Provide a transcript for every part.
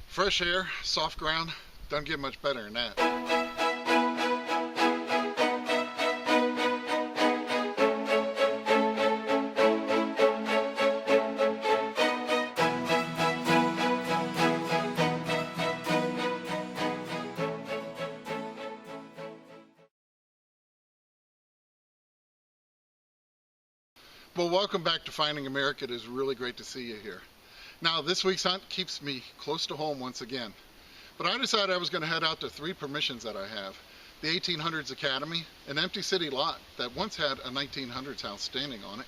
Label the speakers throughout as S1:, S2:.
S1: Fresh air, soft ground, doesn't get much better than that. Well, welcome back to Finding America. It is really great to see you here. Now, this week's hunt keeps me close to home once again. But I decided I was going to head out to three permissions that I have. The 1800s Academy, an empty city lot that once had a 1900s house standing on it,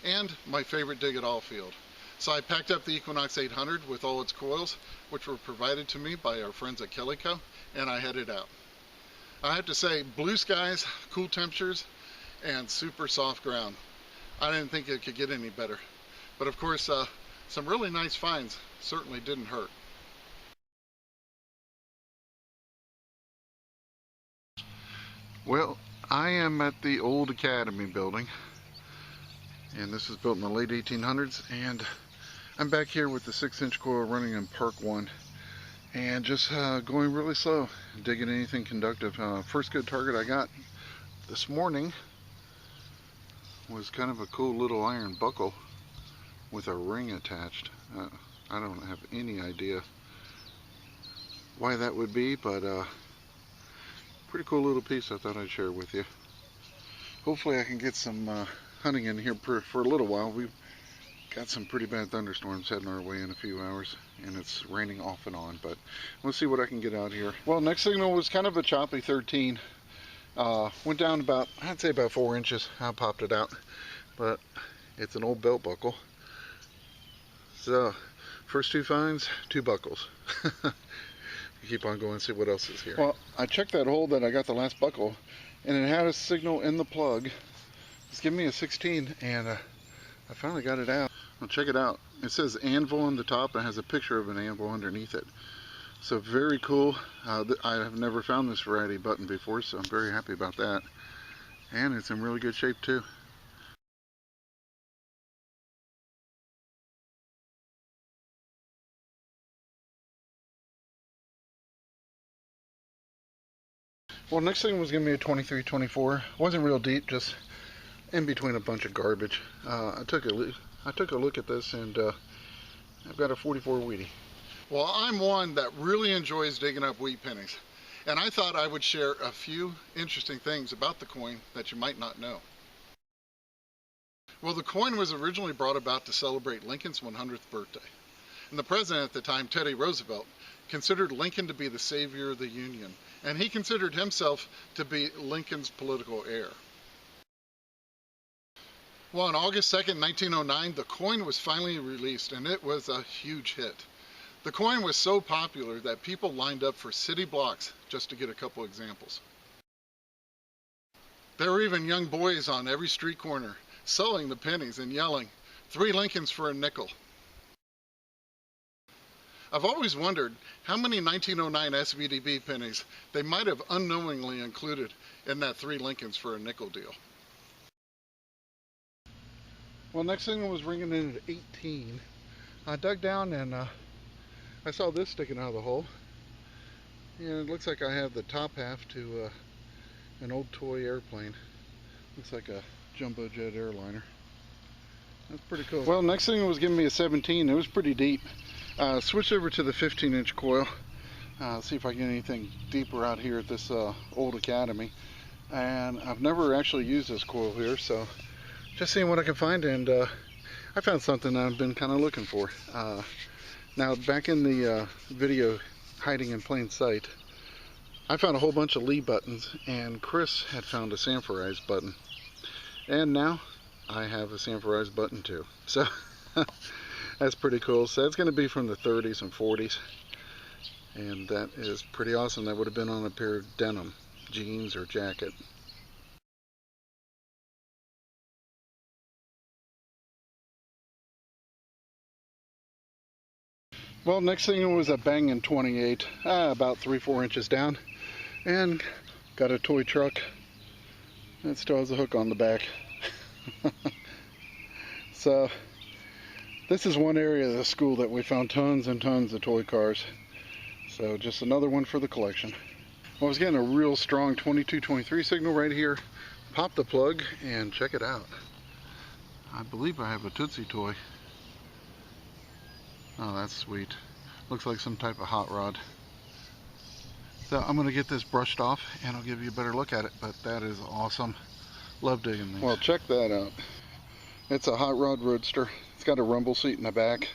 S1: and my favorite dig it all field. So I packed up the Equinox 800 with all its coils, which were provided to me by our friends at Kellyco, and I headed out. I have to say, blue skies, cool temperatures, and super soft ground. I didn't think it could get any better. But of course, some really nice finds certainly didn't hurt. Well, I am at the old Academy building, and this was built in the late 1800s, and I'm back here with the 6-inch coil running in Park 1 and just going really slow, digging anything conductive. First good target I got this morning was kind of a cool little iron buckle with a ring attached. I don't have any idea why that would be, but pretty cool little piece I thought I'd share with you. Hopefully I can get some hunting in here for a little while. We've got some pretty bad thunderstorms heading our way in a few hours, and it's raining off and on, but we'll see what I can get out here. Well, next signal was kind of a choppy 13. Went down about, I'd say about 4 inches. I popped it out, but it's an old belt buckle. So, first two finds, 2 buckles. Keep on going and see what else is here. Well, I checked that hole that I got the last buckle, and it had a signal in the plug. It's giving me a 16, and I finally got it out. Well, check it out. It says anvil on the top and has a picture of an anvil underneath it. So very cool. I have never found this variety button before, so I'm very happy about that. And it's in really good shape too. Well, next thing was gonna be a 23-24. Wasn't real deep, just in between a bunch of garbage. I took a look at this, and I've got a 44 Wheatie. Well, I'm one that really enjoys digging up wheat pennies, and I thought I would share a few interesting things about the coin that you might not know. Well, the coin was originally brought about to celebrate Lincoln's 100th birthday, and the president at the time, Teddy Roosevelt, considered Lincoln to be the savior of the Union, and he considered himself to be Lincoln's political heir. Well, on August 2nd, 1909, the coin was finally released, and it was a huge hit. The coin was so popular that people lined up for city blocks just to get a couple examples. There were even young boys on every street corner selling the pennies and yelling, "3 Lincolns for a nickel." I've always wondered how many 1909 SVDB pennies they might have unknowingly included in that 3 Lincolns for a nickel deal. Well, next thing was ringing in at 18. I dug down and I saw this sticking out of the hole, and it looks like I have the top half to an old toy airplane. Looks like a jumbo jet airliner. That's pretty cool. Well, next thing was giving me a 17. It was pretty deep. Switched over to the 15-inch coil. See if I can get anything deeper out here at this old Academy. And I've never actually used this coil here, so just seeing what I can find, and I found something I've been kind of looking for. Now, back in the video, Hiding in Plain Sight, I found a whole bunch of Lee buttons, and Chris had found a Sanforized button. And now, I have a Sanforized button too. So, that's pretty cool. So that's going to be from the 30s and 40s. And that is pretty awesome. That would have been on a pair of denim jeans or jacket. Well, next thing was a Bangin 28, about 3-4 inches down, and got a toy truck that still has a hook on the back. So this is one area of the school that we found tons and tons of toy cars. So just another one for the collection. Well, I was getting a real strong 2223 signal right here. Pop the plug and check it out. I believe I have a Tootsie toy. Oh, that's sweet. Looks like some type of hot rod. So I'm going to get this brushed off and I'll give you a better look at it, but that is awesome. Love digging these. Well, check that out. It's a hot rod roadster. It's got a rumble seat in the back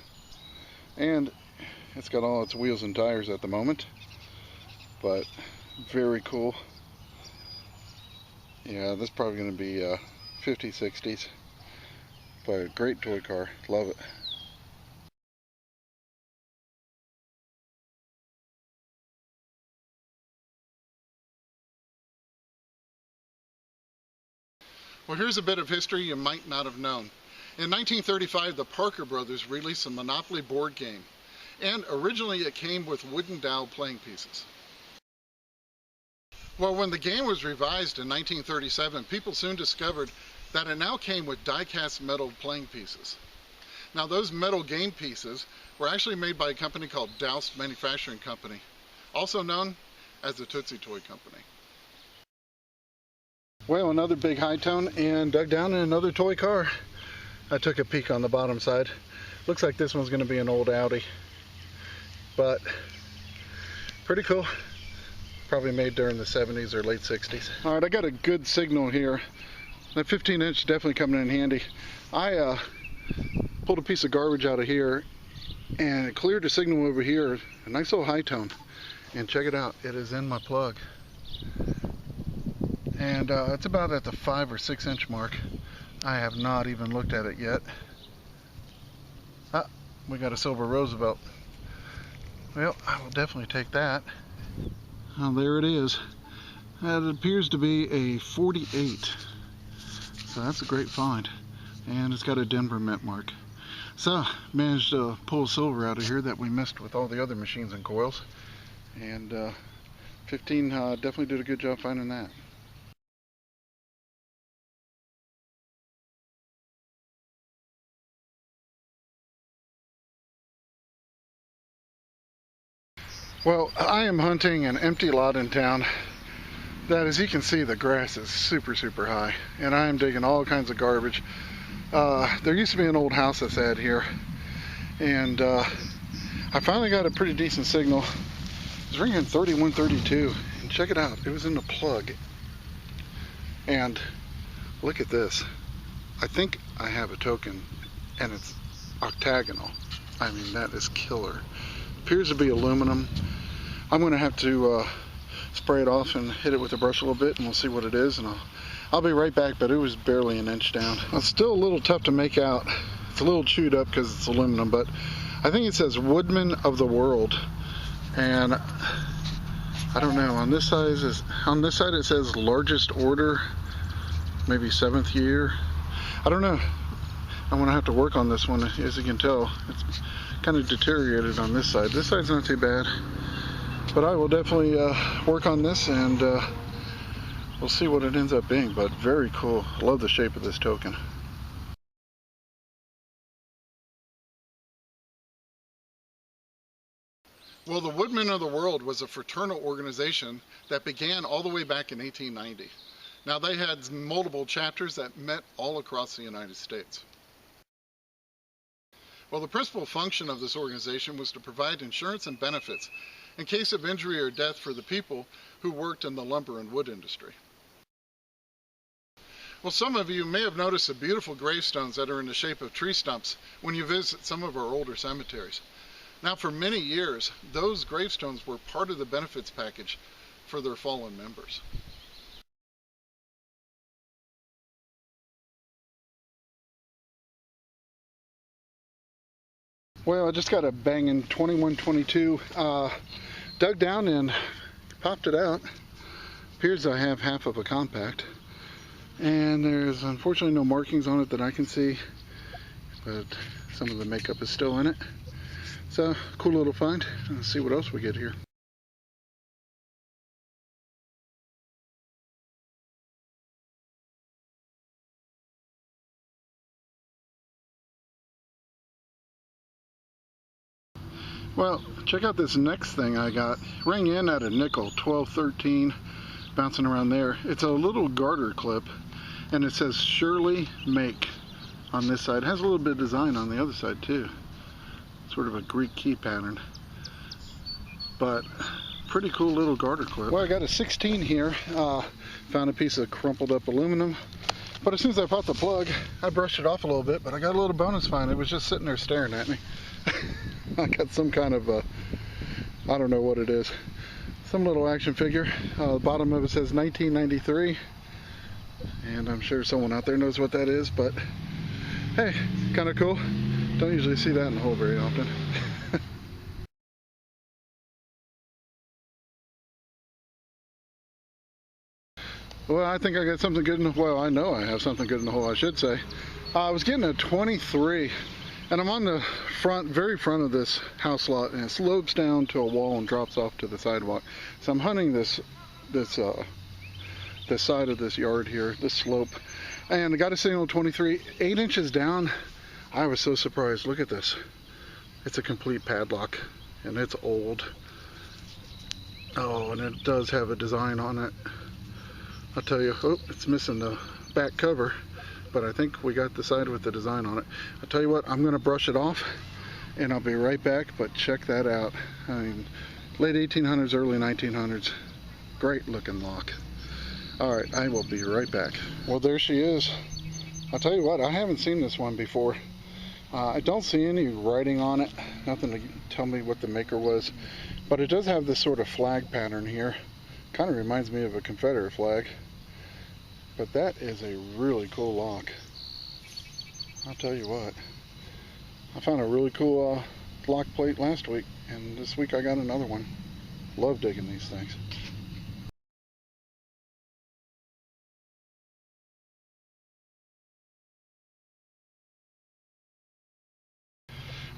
S1: and it's got all its wheels and tires at the moment, but very cool. Yeah, this is probably going to be 50s, 60s, but a great toy car. Love it. Well, here's a bit of history you might not have known. In 1935, the Parker brothers released a Monopoly board game, and originally it came with wooden dowel playing pieces. Well, when the game was revised in 1937, people soon discovered that it now came with die-cast metal playing pieces. Now, those metal game pieces were actually made by a company called Doust Manufacturing Company, also known as the Tootsie Toy Company. Well, another big high tone and dug down in another toy car. I took a peek on the bottom side. Looks like this one's going to be an old Audi, but pretty cool. Probably made during the 70s or late 60s. All right, I got a good signal here. That 15-inch definitely coming in handy. I pulled a piece of garbage out of here and it cleared the signal over here. A nice little high tone. And check it out, it is in my plug. And it's about at the 5 or 6 inch mark. I have not even looked at it yet. Ah, we got a silver Roosevelt. Well, I will definitely take that. Oh, there it is. It appears to be a 48. So that's a great find. And it's got a Denver mint mark. So, managed to pull silver out of here that we missed with all the other machines and coils. And 15 definitely did a good job finding that. Well, I am hunting an empty lot in town that, as you can see, the grass is super high, and I am digging all kinds of garbage. There used to be an old house that's had here, and I finally got a pretty decent signal. It's ringing 3132, and check it out, it was in the plug. And look at this. I think I have a token, and it's octagonal. I mean, that is killer. Appears to be aluminum. I'm going to have to spray it off and hit it with a brush a little bit, and we'll see what it is, and I'll be right back, but it was barely an inch down. It's still a little tough to make out. It's a little chewed up because it's aluminum, but I think it says Woodman of the World, and I don't know, on this side it says largest order, maybe 7th year. I don't know. I'm going to have to work on this one. As you can tell, it's kind of deteriorated on this side. This side's not too bad, but I will definitely work on this, and we'll see what it ends up being. But very cool. I love the shape of this token. Well, the Woodman of the World was a fraternal organization that began all the way back in 1890. Now, they had multiple chapters that met all across the United States. Well, the principal function of this organization was to provide insurance and benefits in case of injury or death for the people who worked in the lumber and wood industry. Well, some of you may have noticed the beautiful gravestones that are in the shape of tree stumps when you visit some of our older cemeteries. Now, for many years, those gravestones were part of the benefits package for their fallen members. Well, I just got a Bangin 2122, dug down and popped it out. Appears I have half of a compact, and there's unfortunately no markings on it that I can see, but some of the makeup is still in it. So, cool little find. Let's see what else we get here. Well, check out this next thing I got. Ringin at a nickel, 1213, bouncing around there. It's a little garter clip, and it says Surely Make on this side. It has a little bit of design on the other side too. Sort of a Greek key pattern. But pretty cool little garter clip. Well, I got a 16 here. Found a piece of crumpled up aluminum. But as soon as I popped the plug, I brushed it off a little bit, but I got a little bonus find. It was just sitting there staring at me. I got some kind of, I don't know what it is. Some little action figure. The bottom of it says 1993. And I'm sure someone out there knows what that is, but hey, kind of cool. Don't usually see that in the hole very often. Well, I think I got something good in the, well, I know I have something good in the hole, I should say. I was getting a 23, and I'm on the front, very front of this house lot, and it slopes down to a wall and drops off to the sidewalk. So I'm hunting this side of this yard here, this slope, and I got a signal 23, 8 inches down. I was so surprised. Look at this. It's a complete padlock, and it's old. Oh, and it does have a design on it. I'll tell you, oh, it's missing the back cover, but I think we got the side with the design on it. I'll tell you what, I'm going to brush it off, and I'll be right back, but check that out. I mean, late 1800s, early 1900s. Great looking lock. All right, I will be right back. Well, there she is. I'll tell you what, I haven't seen this one before. I don't see any writing on it, nothing to tell me what the maker was, but it does have this sort of flag pattern here. Kind of reminds me of a Confederate flag, but that is a really cool lock. I'll tell you what, I found a really cool lock plate last week, and this week I got another one. Love digging these things.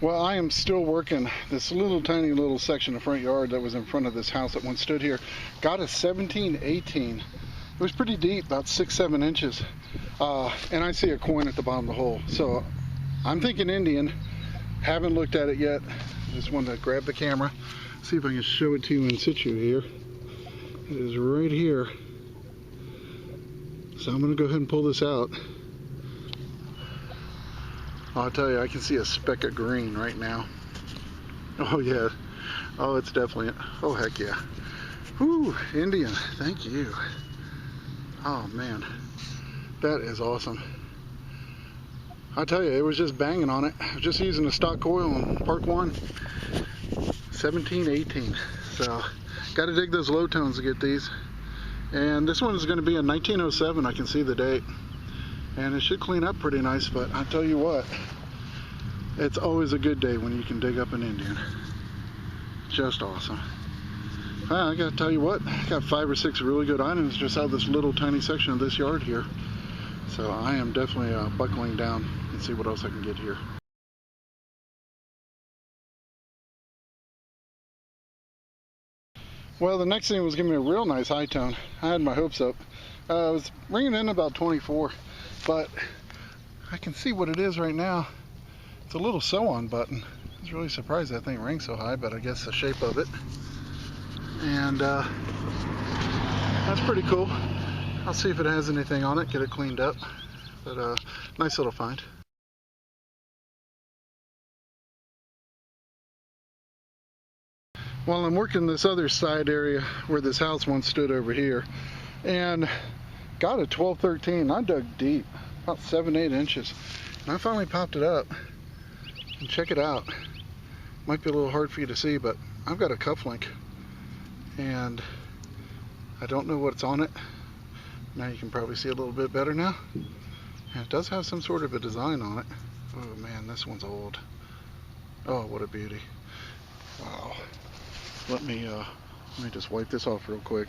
S1: Well, I am still working this little tiny little section of front yard that was in front of this house that once stood here. Got a 17-18. It was pretty deep, about 6-7 inches. And I see a coin at the bottom of the hole. So I'm thinking Indian. Haven't looked at it yet. Just wanted to grab the camera, see if I can show it to you in situ here. It is right here. So I'm going to go ahead and pull this out. I'll tell you, I can see a speck of green right now. Oh yeah. Oh, it's definitely, oh heck yeah. Whew, Indian, thank you. Oh man, that is awesome. I'll tell you, it was just banging on it. I was just using a stock coil on Park 1, 17-18. So, got to dig those low tones to get these. And this one is going to be a 1907, I can see the date. And it should clean up pretty nice, but I'll tell you what, it's always a good day when you can dig up an Indian. Just awesome. I gotta tell you what, I got 5 or 6 really good items just out of this little tiny section of this yard here. So I am definitely buckling down and see what else I can get here. Well, the next thing was giving me a real nice high tone. I had my hopes up. I was ringing in about 24. But I can see what it is right now. It's a little sew-on button. I was really surprised that thing rang so high, but I guess the shape of it. And that's pretty cool. I'll see if it has anything on it, get it cleaned up. But nice little find. Well, I'm working this other side area where this house once stood over here, and got a 12-13. I dug deep, about 7-8 inches, and I finally popped it up. And check it out. Might be a little hard for you to see, but I've got a cufflink, and I don't know what's on it. Now you can probably see a little bit better now. And it does have some sort of a design on it. Oh man, this one's old. Oh, what a beauty. Wow. Let me just wipe this off real quick.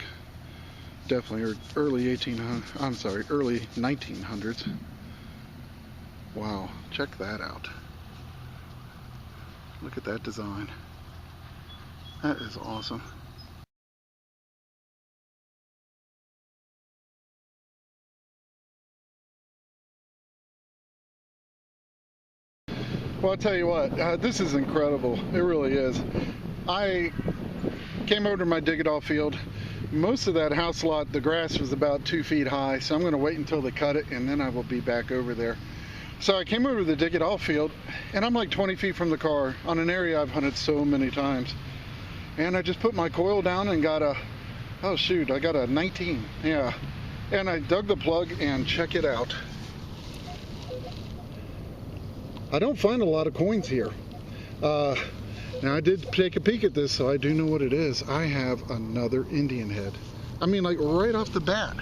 S1: Definitely early 1800s, I'm sorry, early 1900s. Wow, check that out. Look at that design. That is awesome. Well, I'll tell you what, this is incredible. It really is. I came over to my dig-it-all field. Most of that house lot, the grass was about 2 feet high, so I'm going to wait until they cut it, and then I will be back over there. So I came over to the dig-it-all field, and I'm like 20 feet from the car on an area I've hunted so many times. And I just put my coil down and got a, oh shoot, I got a 19, yeah. And I dug the plug and check it out. I don't find a lot of coins here. Now I did take a peek at this, so I do know what it is. I have another Indian head. I mean, like right off the bat.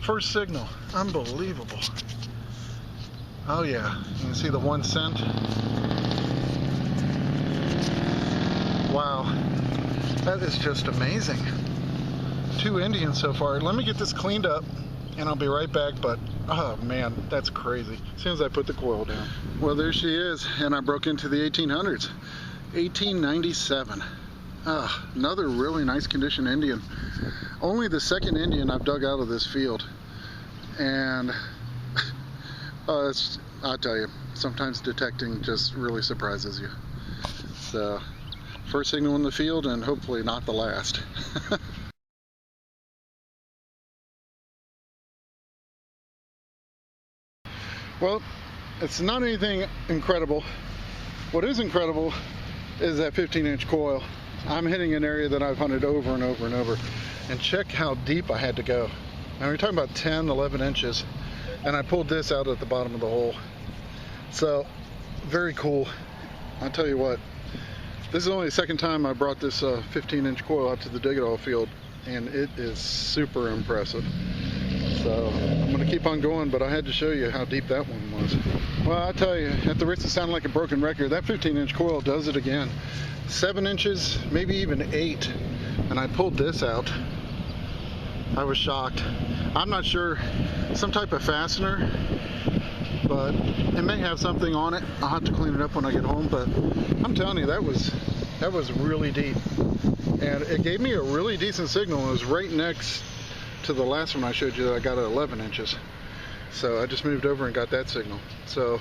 S1: First signal, unbelievable. Oh yeah, you can see the 1 cent. Wow, that is just amazing. 2 Indians so far. Let me get this cleaned up and I'll be right back, but oh man, that's crazy. As soon as I put the coil down. Well, there she is, and I broke into the 1800s. 1897. Another really nice condition Indian. Only the second Indian I've dug out of this field. And I'll tell you, sometimes detecting just really surprises you. So, first signal in the field and hopefully not the last. Well, it's not anything incredible. What is incredible is that 15-inch coil. I'm hitting an area that I've hunted over and over and over. And check how deep I had to go. Now we're talking about 10, 11 inches. And I pulled this out at the bottom of the hole. So, very cool. I'll tell you what, this is only the second time I brought this 15-inch coil out to the dig-it-all field. And it is super impressive. So I'm going to keep on going, but I had to show you how deep that one was. Well, I tell you, at the risk of sounding like a broken record, that 15-inch coil does it again. 7 inches, maybe even 8, and I pulled this out. I was shocked. I'm not sure, some type of fastener, but it may have something on it. I'll have to clean it up when I get home, but I'm telling you, that was really deep. And it gave me a really decent signal. It was right next to the last one I showed you that I got at 11 inches. So I just moved over and got that signal. So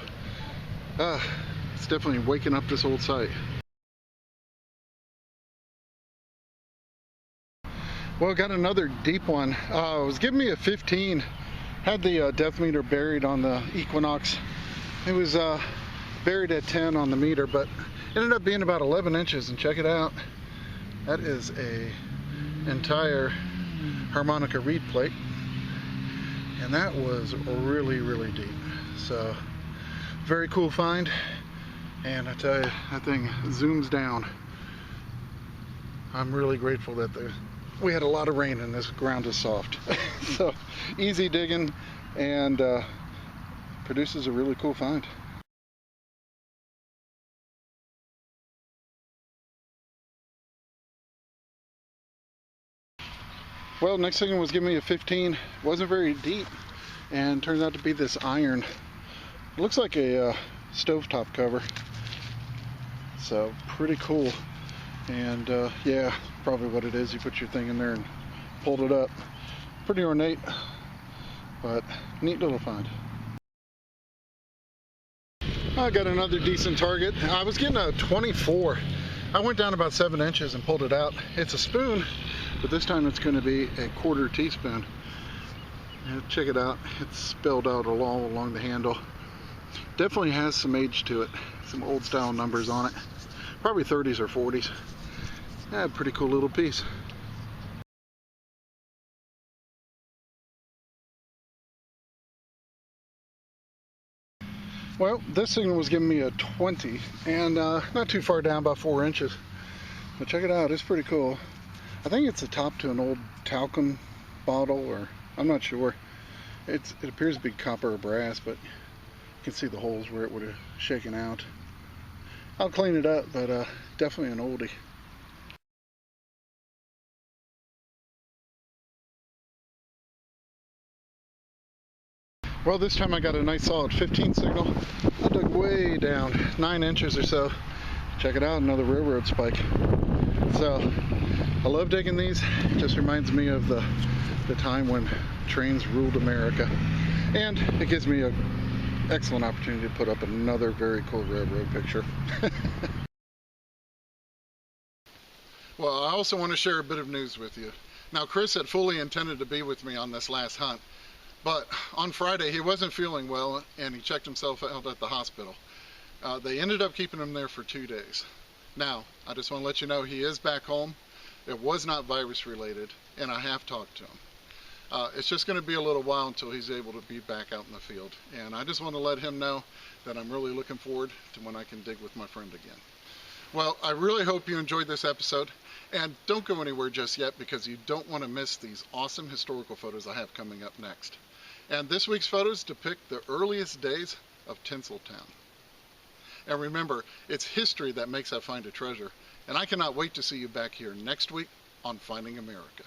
S1: it's definitely waking up this old site. Well, got another deep one. It was giving me a 15. Had the depth meter buried on the Equinox. It was buried at 10 on the meter, but ended up being about 11 inches. And check it out. That is a entire harmonica Reedplate, and that was really, really deep. So very cool find, and I tell you, that thing zooms down. I'm really grateful that we had a lot of rain and this ground is soft. So easy digging, and produces a really cool find. Well, next thing was giving me a 15. Wasn't very deep, and turns out to be this iron. It looks like a stovetop cover. So pretty cool. And yeah, probably what it is. You put your thing in there and pulled it up. Pretty ornate, but neat little find. I got another decent target. I was getting a 24. I went down about 7 inches and pulled it out. It's a spoon, but this time it's going to be a 1/4 teaspoon. And check it out. It's spelled out all along the handle. Definitely has some age to it. Some old style numbers on it. Probably 30s or 40s. Yeah, pretty cool little piece. Well, this signal was giving me a 20, and not too far down, about 4 inches. But check it out, it's pretty cool. I think it's a top to an old talcum bottle, or I'm not sure. It appears to be copper or brass, but you can see the holes where it would have shaken out. I'll clean it up, but definitely an oldie. Well, this time I got a nice solid 15 signal. I dug way down, 9 inches or so. Check it out, another railroad spike. So, I love digging these. It just reminds me of the time when trains ruled America. And it gives me a excellent opportunity to put up another very cool railroad picture. Well, I also want to share a bit of news with you. Now, Chris had fully intended to be with me on this last hunt, but on Friday he wasn't feeling well and he checked himself out at the hospital. They ended up keeping him there for 2 days. Now, I just want to let you know he is back home. It was not virus related, and I have talked to him. It's just going to be a little while until he's able to be back out in the field, and I just want to let him know that I'm really looking forward to when I can dig with my friend again. Well, I really hope you enjoyed this episode, and don't go anywhere just yet because you don't want to miss these awesome historical photos I have coming up next. And this week's photos depict the earliest days of Tinseltown. And remember, it's history that makes that find a treasure, and I cannot wait to see you back here next week on Finding America.